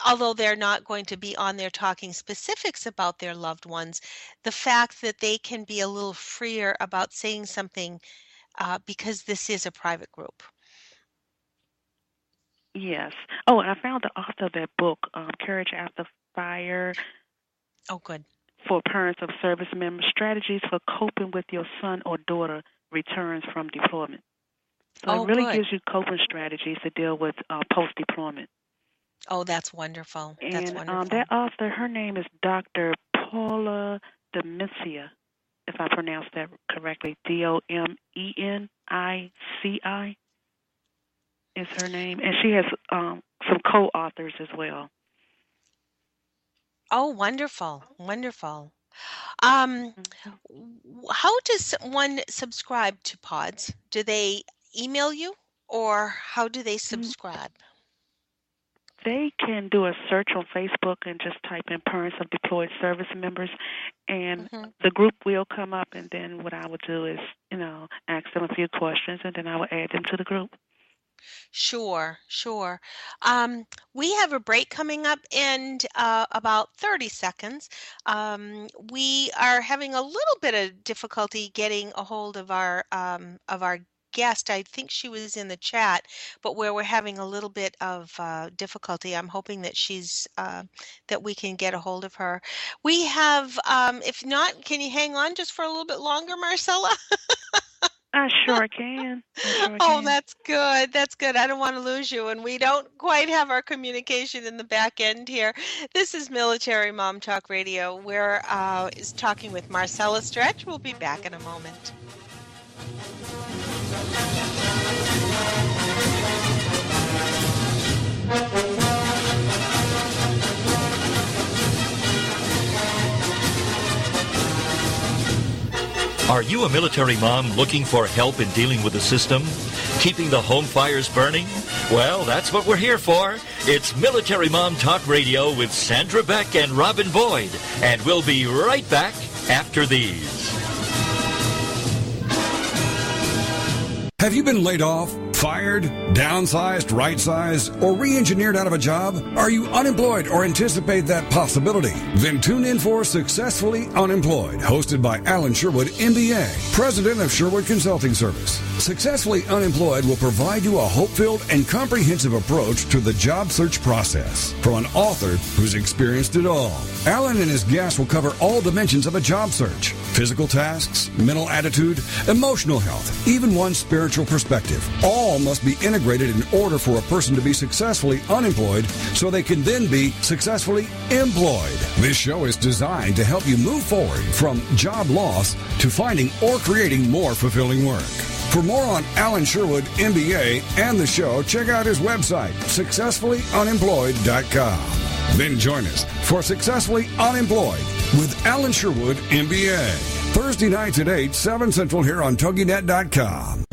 Speaker 2: although they're not going to be on there talking specifics about their loved ones, the fact that they can be a little freer about saying something because this is a private group.
Speaker 16: Yes. Oh, and I found the author of that book, Courage After Fire.
Speaker 2: Oh, good.
Speaker 16: For parents of service members, strategies for coping with your son or daughter returns from deployment. So it really gives you coping strategies to deal with post-deployment.
Speaker 2: Oh, that's wonderful.
Speaker 16: And
Speaker 2: that's wonderful.
Speaker 16: That author, her name is Dr. Paula Domenici, if I pronounced that correctly. Domenici is her name. And she has some co-authors as well.
Speaker 2: Oh, wonderful, wonderful. How does one subscribe to PODS? Do they email you, or how do they subscribe?
Speaker 16: They can do a search on Facebook and just type in Parents of Deployed Service Members, and the group will come up, and then what I would do is, ask them a few questions, and then I will add them to the group.
Speaker 2: Sure. We have a break coming up in about 30 seconds. We are having a little bit of difficulty getting a hold of our guest. I think she was in the chat, but where we're having a little bit of difficulty, I'm hoping that that we can get a hold of her. We have, if not, can you hang on just for a little bit longer, Marcella?
Speaker 16: I sure can.
Speaker 2: Oh, that's good. That's good. I don't want to lose you, and we don't quite have our communication in the back end here. This is Military Mom Talk Radio. We're talking with Marcella Stretch. We'll be back in a moment.
Speaker 1: Are you a military mom looking for help in dealing with the system? Keeping the home fires burning? Well, that's what we're here for. It's Military Mom Talk Radio with Sandra Beck and Robin Boyd. And we'll be right back after these.
Speaker 11: Have you been laid off, fired, downsized, right-sized, or re-engineered out of a job? Are you unemployed or anticipate that possibility? Then tune in for Successfully Unemployed, hosted by Alan Sherwood, MBA, president of Sherwood Consulting Service. Successfully Unemployed will provide you a hope-filled and comprehensive approach to the job search process from an author who's experienced it all. Alan and his guests will cover all dimensions of a job search: physical tasks, mental attitude, emotional health, even one's spiritual perspective. All must be integrated in order for a person to be successfully unemployed so they can then be successfully employed. This show is designed to help you move forward from job loss to finding or creating more fulfilling work. For more on Alan Sherwood, MBA, and the show, check out his website, successfullyunemployed.com. Then join us for Successfully Unemployed with Alan Sherwood, MBA. Thursday nights at 8, 7 Central here on TogiNet.com.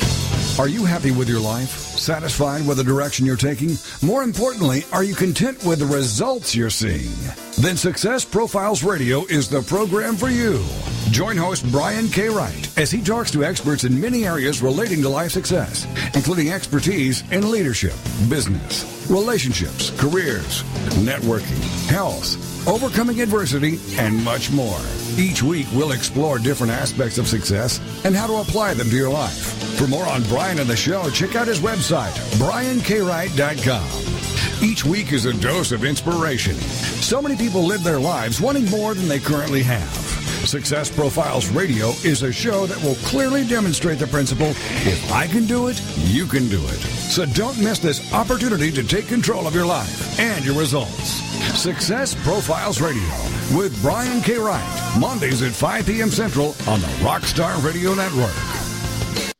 Speaker 11: Are you happy with your life? Satisfied with the direction you're taking? More importantly, are you content with the results you're seeing? Then Success Profiles Radio is the program for you. Join host Brian K. Wright as he talks to experts in many areas relating to life success, including expertise in leadership, business, relationships, careers, networking, health, overcoming adversity, and much more. Each week, we'll explore different aspects of success and how to apply them to your life. For more on Brian and the show, check out his website, briankwright.com. Each week is a dose of inspiration. So many people live their lives wanting more than they currently have. Success Profiles Radio is a show that will clearly demonstrate the principle, if I can do it, you can do it. So don't miss this opportunity to take control of your life and your results. Success Profiles Radio with Brian K. Wright, Mondays at 5 p.m. Central on the Rockstar Radio Network.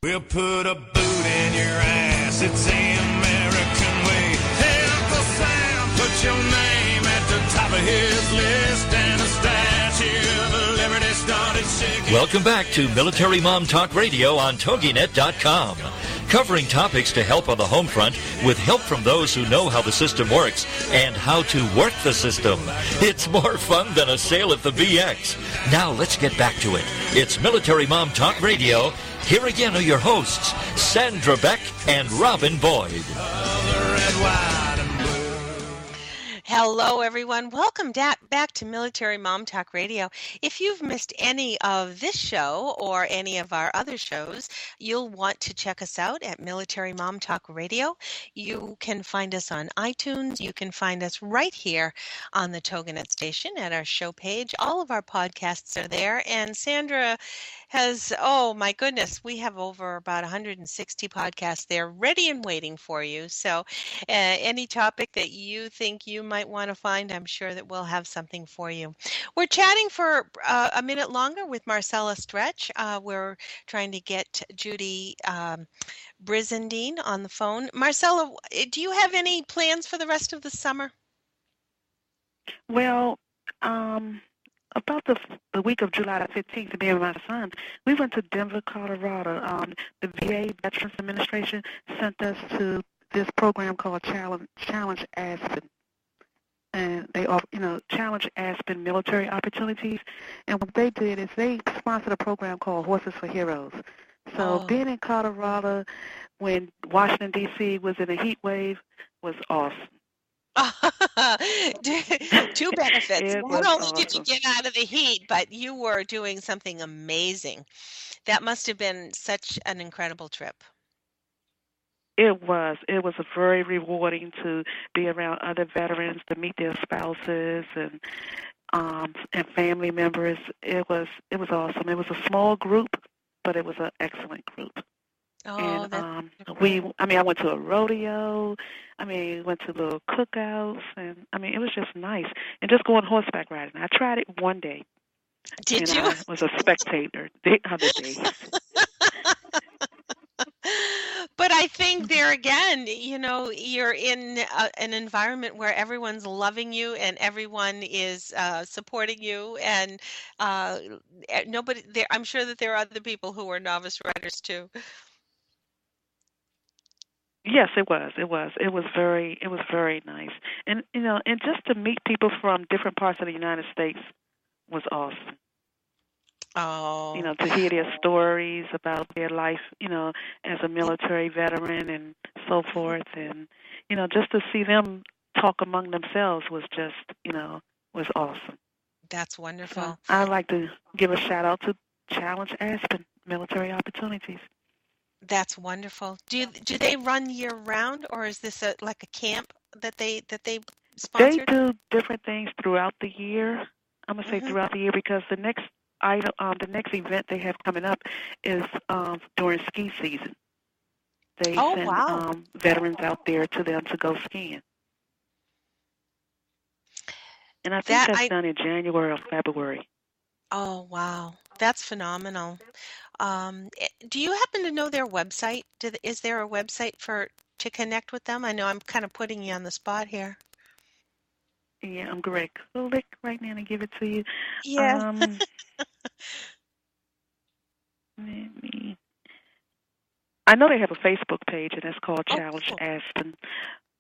Speaker 13: We'll put a boot in your ass, it's the American way. Hey, Uncle Sam, put your name at the top of his list, and a statue of liberty started shaking.
Speaker 1: Welcome back to Military Mom Talk Radio on TogiNet.com. Covering topics to help on the home front with help from those who know how the system works and how to work the system. It's more fun than a sail at the BX. Now let's get back to it. It's Military Mom Talk Radio. Here again are your hosts, Sandra Beck and Robin Boyd.
Speaker 2: Hello, everyone. Welcome back to Military Mom Talk Radio. If you've missed any of this show or any of our other shows, you'll want to check us out at Military Mom Talk Radio. You can find us on iTunes. You can find us right here on the TogiNet station at our show page. All of our podcasts are there. And Sandra has, oh my goodness, we have over about 160 podcasts there ready and waiting for you. So any topic that you think you might want to find, I'm sure that we'll have something for you. We're chatting for a minute longer with Marcella Stretch. We're trying to get Judi Brizandine on the phone. Marcella, do you have any plans for the rest of the summer?
Speaker 16: Well, about the week of July the 15th, me and my son, we went to Denver, Colorado. The VA Veterans Administration sent us to this program called Challenge Aspen. And they offer, Challenge Aspen military opportunities. And what they did is they sponsored a program called Horses for Heroes. So being in Colorado when Washington, D.C. was in a heat wave was awesome.
Speaker 2: Two benefits. Not only
Speaker 16: awesome.
Speaker 2: did you get out of the heat, but you were doing something amazing. That must have been such an incredible trip.
Speaker 16: It was. It was very rewarding to be around other veterans, to meet their spouses and family members. It was awesome. It was a small group, but it was an excellent group.
Speaker 2: Oh,
Speaker 16: and I went to a rodeo. Went to little cookouts, and it was just nice. And just going horseback riding. I tried it one day.
Speaker 2: Did you?
Speaker 16: I was a spectator the other day.
Speaker 2: But I think there again, you're in an environment where everyone's loving you and everyone is supporting you, and nobody there. I'm sure that there are other people who are novice riders too.
Speaker 16: Yes, it was. It was very nice. And and just to meet people from different parts of the United States was awesome.
Speaker 2: Oh.
Speaker 16: To hear their stories about their life, as a military veteran and so forth, and just to see them talk among themselves was just, was awesome.
Speaker 2: That's wonderful.
Speaker 16: So I'd like to give a shout out to Challenge Aspen Military Opportunities.
Speaker 2: That's wonderful. Do they run year round, or is this like a camp that they sponsor?
Speaker 16: They do different things throughout the year. I'm gonna say throughout the year, because the next event they have coming up is during ski season. They send veterans out there to them to go skiing, and I think that's done in January or February.
Speaker 2: Oh wow, that's phenomenal. Do you happen to know their website? Is there a website to connect with them? I know I'm kind of putting you on the spot here.
Speaker 16: Yeah, I'm correct. So look right now and give it to you.
Speaker 2: Yeah.
Speaker 16: I know they have a Facebook page, and it's called Challenge Aspen.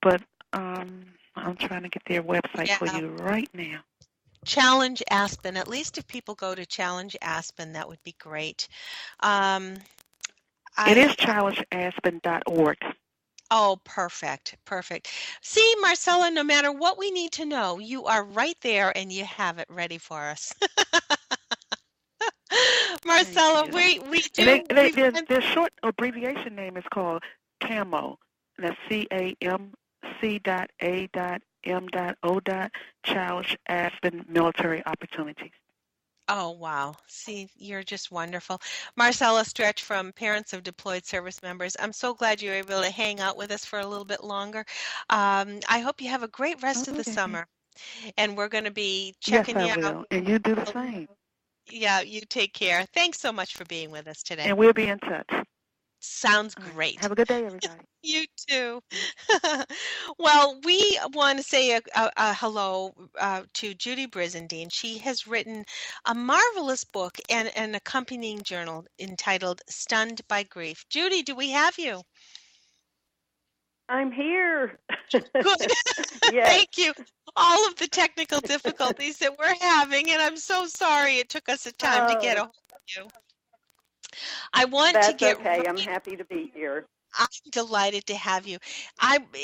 Speaker 16: But I'm trying to get their website for you right now.
Speaker 2: Challenge Aspen. At least if people go to Challenge Aspen, that would be great.
Speaker 16: It is challengeaspen.org.
Speaker 2: Oh, perfect. Perfect. See, Marcella, no matter what we need to know, you are right there and you have it ready for us. Marcella, we do.
Speaker 16: Their short abbreviation name is called CAMO. That's CAMC.A.M.O. Challenge Aspen Military Opportunities.
Speaker 2: Oh, wow. See, you're just wonderful. Marcella Stretch from Parents of Deployed Service Members. I'm so glad you were able to hang out with us for a little bit longer. I hope you have a great rest of the summer. And we're going to be checking you out.
Speaker 16: Yes, I will. And you do the same.
Speaker 2: Yeah, you take care. Thanks so much for being with us today.
Speaker 16: And we'll be in touch.
Speaker 2: Sounds great.
Speaker 16: Have a good day, everybody.
Speaker 2: You too. Well, we want to say a hello to Judi Brizandine. She has written a marvelous book and an accompanying journal entitled Stunned by Grief. Judi, do we have you?
Speaker 17: I'm here.
Speaker 2: Good.
Speaker 17: Yes.
Speaker 2: Thank you. All of the technical difficulties that we're having, and I'm so sorry it took us a time to get a hold of you. I want to get
Speaker 17: okay. I'm happy to be here.
Speaker 2: I'm delighted to have you.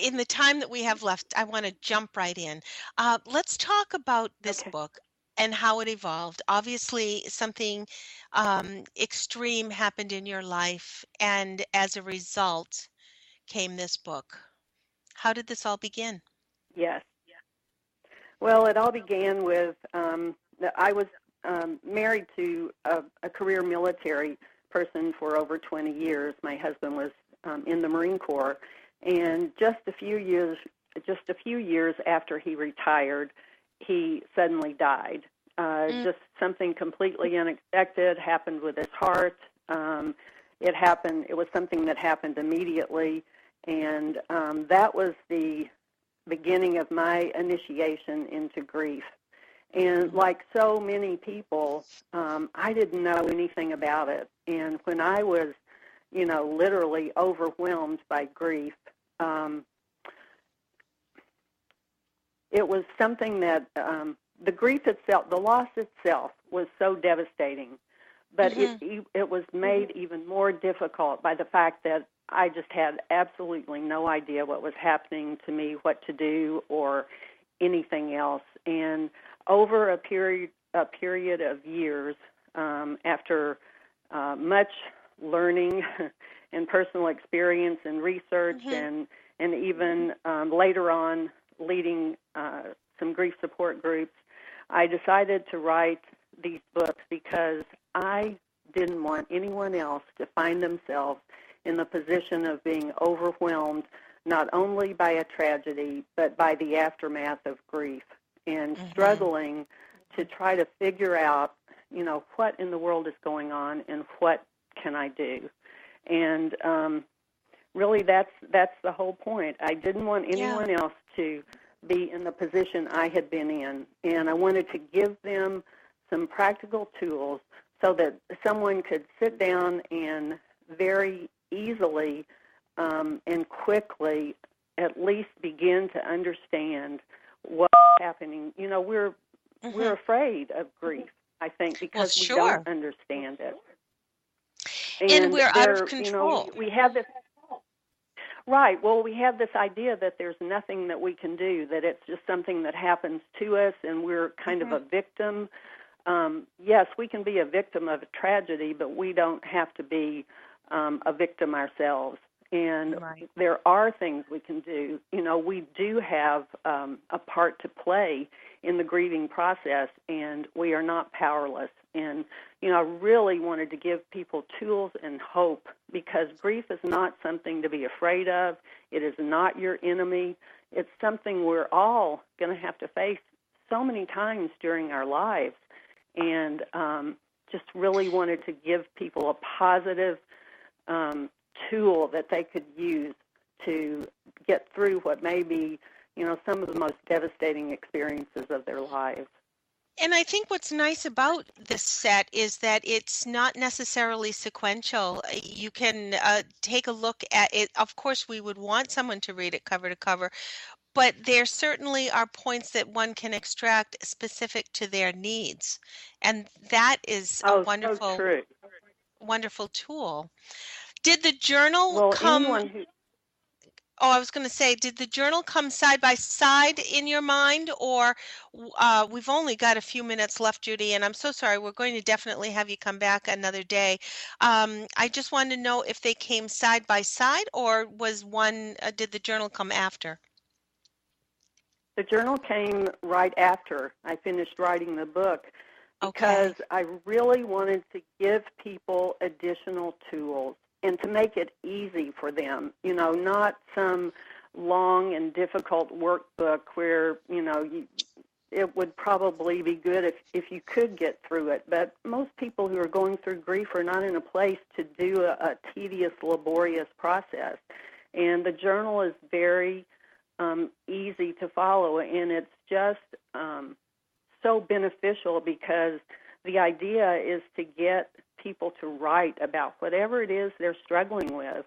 Speaker 2: In the time that we have left, I want to jump right in. Let's talk about this book and how it evolved. Obviously, something extreme happened in your life, and as a result came this book. How did this all begin?
Speaker 17: Yes. Well, it all began with I was married to a career military person for over 20 years. My husband was in the Marine Corps, and just a few years after he retired, he suddenly died. Just something completely unexpected happened with his heart. It was something that happened immediately, and that was the beginning of my initiation into grief. And like so many people, I didn't know anything about it. And when I was, literally overwhelmed by grief, it was something that the grief itself, the loss itself, was so devastating. But it was made even more difficult by the fact that I just had absolutely no idea what was happening to me, what to do, or anything else. And over a period of years, after much learning and personal experience and research, and even later on leading some grief support groups, I decided to write these books because I didn't want anyone else to find themselves in the position of being overwhelmed not only by a tragedy, but by the aftermath of grief, and struggling to try to figure out, what in the world is going on and what can I do. And really that's the whole point. I didn't want anyone else to be in the position I had been in, and I wanted to give them some practical tools so that someone could sit down and very easily and quickly at least begin to understand what's happening. We're afraid of grief, I think, because we don't understand it.
Speaker 2: And we're out of control.
Speaker 17: We have this. Right. Well, we have this idea that there's nothing that we can do, that it's just something that happens to us, and we're kind of a victim. Yes, we can be a victim of a tragedy, but we don't have to be a victim ourselves. And there are things we can do. We do have a part to play in the grieving process, and we are not powerless. And, I really wanted to give people tools and hope, because grief is not something to be afraid of. It is not your enemy. It's something we're all going to have to face so many times during our lives. And just really wanted to give people a positive tool that they could use to get through what may be, some of the most devastating experiences of their lives.
Speaker 2: And I think what's nice about this set is that it's not necessarily sequential. You can take a look at it. Of course, we would want someone to read it cover to cover, but there certainly are points that one can extract specific to their needs. And that is a
Speaker 17: So true.
Speaker 2: wonderful tool. Did the journal
Speaker 17: Well,
Speaker 2: come?
Speaker 17: anyone who
Speaker 2: Oh, I was going to say, did the journal come side by side in your mind, or we've only got a few minutes left, Judi, and I'm so sorry. We're going to definitely have you come back another day. I just wanted to know if they came side by side, or was one, did the journal come after?
Speaker 17: The journal came right after I finished writing the book because I really wanted to give people additional tools and to make it easy for them, not some long and difficult workbook where, it would probably be good if you could get through it. But most people who are going through grief are not in a place to do a tedious, laborious process. And the journal is very easy to follow, and it's just so beneficial because the idea is to get people to write about whatever it is they're struggling with,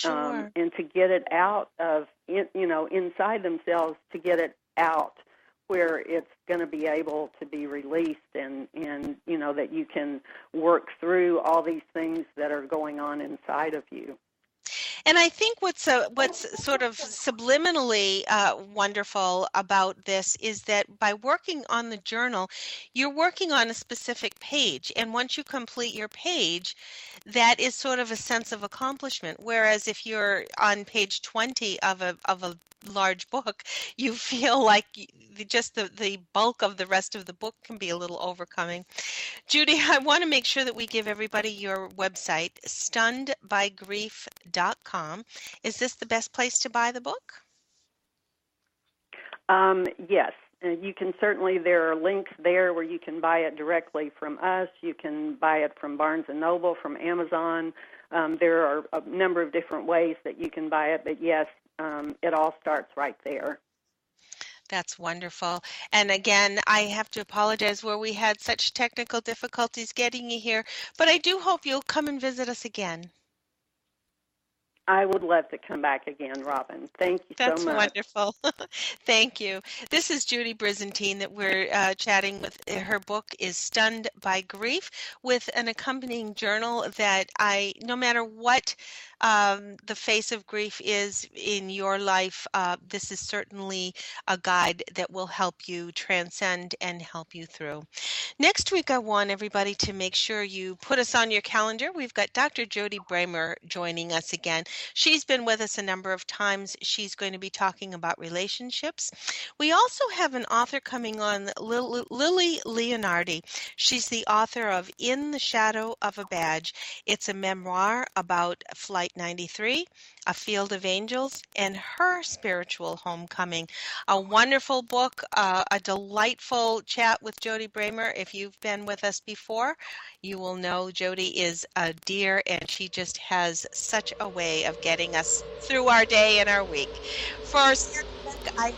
Speaker 17: and to get it out of, inside themselves, to get it out where it's going to be able to be released, and that you can work through all these things that are going on inside of you.
Speaker 2: And I think what's sort of subliminally wonderful about this is that by working on the journal, you're working on a specific page. And once you complete your page, that is sort of a sense of accomplishment. Whereas if you're on page 20 of a large book, you feel like just the bulk of the rest of the book can be a little overcoming. Judi, I want to make sure that we give everybody your website, stunnedbygrief.com. Is this the best place to buy the book?
Speaker 17: Yes. You can certainly, there are links there where you can buy it directly from us. You can buy it from Barnes & Noble, from Amazon. There are a number of different ways that you can buy it, but yes, it all starts right there.
Speaker 2: That's wonderful. And again, I have to apologize where we had such technical difficulties getting you here, but I do hope you'll come and visit us again.
Speaker 17: I would love to come back again, Robin. Thank you so much.
Speaker 2: That's wonderful. Thank you. This is Judi Brizandine that we're chatting with. Her book is Stunned by Grief, with an accompanying journal that no matter what the face of grief is in your life, this is certainly a guide that will help you transcend and help you through. Next week, I want everybody to make sure you put us on your calendar. We've got Dr. Judi Brizandine joining us again. She's been with us a number of times. She's going to be talking about relationships. We also have an author coming on, Lily Leonardi. She's the author of In the Shadow of a Badge. It's a memoir about Flight 93, A Field of Angels, and her spiritual homecoming. A wonderful book, a delightful chat with Judi Brizandine. If you've been with us before, you will know Judi is a dear, and she just has such a way of getting us through our day and our week. For Sarah Beck,